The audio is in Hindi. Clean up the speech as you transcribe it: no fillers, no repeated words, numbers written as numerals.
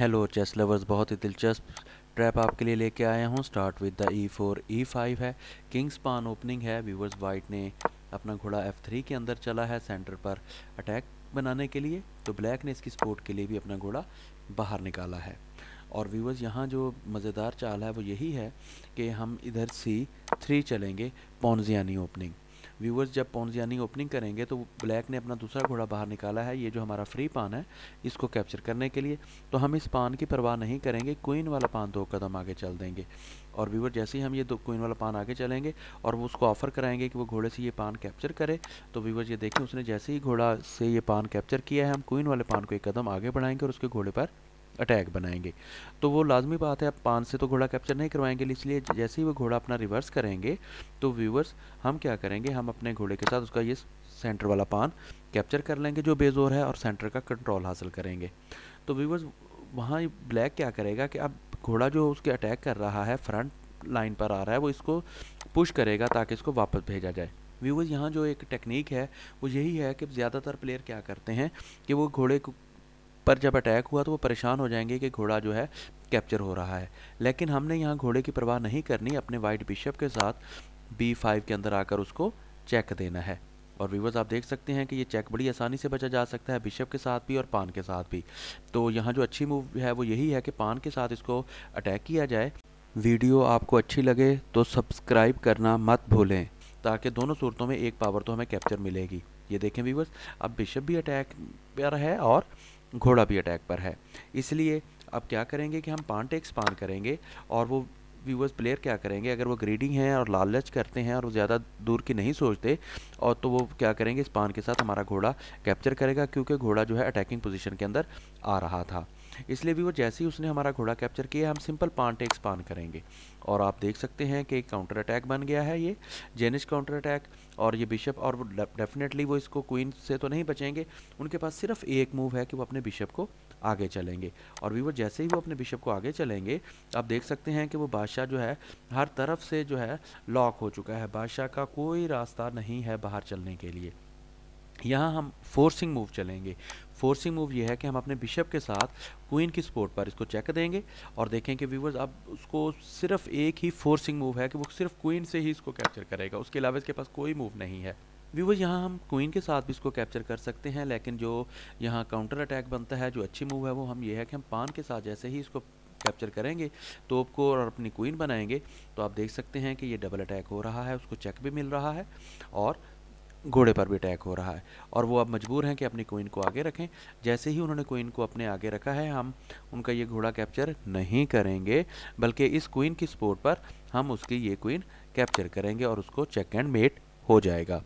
हेलो चेस लवर्स, बहुत ही दिलचस्प ट्रैप आपके लिए लेके आया हूँ। Start with the E4 E5 है, किंग्स पान ओपनिंग है। व्यूवर्स, वाइट ने अपना घोड़ा F3 के अंदर चला है सेंटर पर अटैक बनाने के लिए, तो ब्लैक ने इसकी सपोर्ट के लिए भी अपना घोड़ा बाहर निकाला है। और व्यूवर्स, यहाँ जो मज़ेदार चाल है वो यही है कि हम इधर C3 चलेंगे, पॉन्जियानी ओपनिंग। व्यूवर्स, जब पॉन्जियानी ओपनिंग करेंगे तो ब्लैक ने अपना दूसरा घोड़ा बाहर निकाला है, ये जो हमारा फ्री पान है इसको कैप्चर करने के लिए। तो हम इस पान की परवाह नहीं करेंगे, क्वीन वाला पान 2 कदम आगे चल देंगे। और व्यूवर, जैसे ही हम ये 2 क्वीन वाला पान आगे चलेंगे और वो उसको ऑफर कराएंगे कि वो घोड़े से ये पान कैप्चर करे, तो व्यूवर ये देखें, उसने जैसे ही घोड़ा से ये पान कैप्चर किया है, हम क्वीन वाले पान को 1 कदम आगे बढ़ाएंगे और उसके घोड़े पर अटैक बनाएंगे। तो वो लाजमी बात है, अब पान से तो घोड़ा कैप्चर नहीं करवाएंगे, इसलिए जैसे ही वो घोड़ा अपना रिवर्स करेंगे तो व्यूवर्स हम क्या करेंगे, हम अपने घोड़े के साथ उसका ये सेंटर वाला पान कैप्चर कर लेंगे जो बेजोर है और सेंटर का कंट्रोल हासिल करेंगे। तो व्यूवर्स, वहाँ ब्लैक क्या करेगा कि अब घोड़ा जो उसके अटैक कर रहा है, फ्रंट लाइन पर आ रहा है, वो इसको पुश करेगा ताकि इसको वापस भेजा जाए। व्यूवर्स, यहाँ जो एक टेक्निक है वो यही है कि ज़्यादातर प्लेयर क्या करते हैं कि वो घोड़े पर जब अटैक हुआ तो वो परेशान हो जाएंगे कि घोड़ा जो है कैप्चर हो रहा है, लेकिन हमने यहाँ घोड़े की परवाह नहीं करनी, अपने वाइट बिशप के साथ B5 के अंदर आकर उसको चेक देना है। और व्यूवर्स, आप देख सकते हैं कि ये चेक बड़ी आसानी से बचा जा सकता है, बिशप के साथ भी और पान के साथ भी। तो यहाँ जो अच्छी मूव है वो यही है कि पान के साथ इसको अटैक किया जाए। वीडियो आपको अच्छी लगे तो सब्सक्राइब करना मत भूलें, ताकि दोनों सूरतों में एक पावर तो हमें कैप्चर मिलेगी। ये देखें व्यूवर्स, अब बिशप भी अटैक पर है और घोड़ा भी अटैक पर है, इसलिए अब क्या करेंगे कि हम पान टेक्स पान करेंगे। और वो व्यूवर्स, प्लेयर क्या करेंगे, अगर वो ग्रीडी हैं और लालच करते हैं और वो ज़्यादा दूर की नहीं सोचते, और तो वो क्या करेंगे, इस पान के साथ हमारा घोड़ा कैप्चर करेगा, क्योंकि घोड़ा जो है अटैकिंग पोजीशन के अंदर आ रहा था। इसलिए भी वो जैसे ही उसने हमारा घोड़ा कैप्चर किया, हम सिंपल पान टेक्स पान करेंगे। और आप देख सकते हैं कि एक काउंटर अटैक बन गया है, ये जेनिश काउंटर अटैक। और ये बिशप, और वो डेफिनेटली वो इसको क्वीन से तो नहीं बचेंगे, उनके पास सिर्फ एक मूव है कि वो अपने बिशप को आगे चलेंगे। और व्यूवर, जैसे ही वो अपने बिशप को आगे चलेंगे, आप देख सकते हैं कि वो बादशाह जो है हर तरफ से जो है लॉक हो चुका है, बादशाह का कोई रास्ता नहीं है बाहर चलने के लिए। यहाँ हम फोर्सिंग मूव चलेंगे। फोर्सिंग मूव ये है कि हम अपने बिशप के साथ क्वीन की सपोर्ट पर इसको चेक देंगे और देखें कि व्यूवर्स, अब उसको सिर्फ एक ही फोर्सिंग मूव है कि वो सिर्फ क्वीन से ही इसको कैप्चर करेगा, उसके अलावा इसके पास कोई मूव नहीं है। व्यूवर्स, यहाँ हम क्वीन के साथ भी इसको कैप्चर कर सकते हैं, लेकिन जो यहाँ काउंटर अटैक बनता है, जो अच्छी मूव है वो हम ये है कि हम पान के साथ जैसे ही इसको कैप्चर करेंगे, तोप को और अपनी क्वीन बनाएंगे, तो आप देख सकते हैं कि ये डबल अटैक हो रहा है, उसको चेक भी मिल रहा है और घोड़े पर भी अटैक हो रहा है। और वो अब मजबूर हैं कि अपनी क्वीन को आगे रखें। जैसे ही उन्होंने क्वीन को अपने आगे रखा है, हम उनका ये घोड़ा कैप्चर नहीं करेंगे, बल्कि इस क्वीन की सपोर्ट पर हम उसकी ये क्वीन कैप्चर करेंगे और उसको चेक एंड मेट हो जाएगा।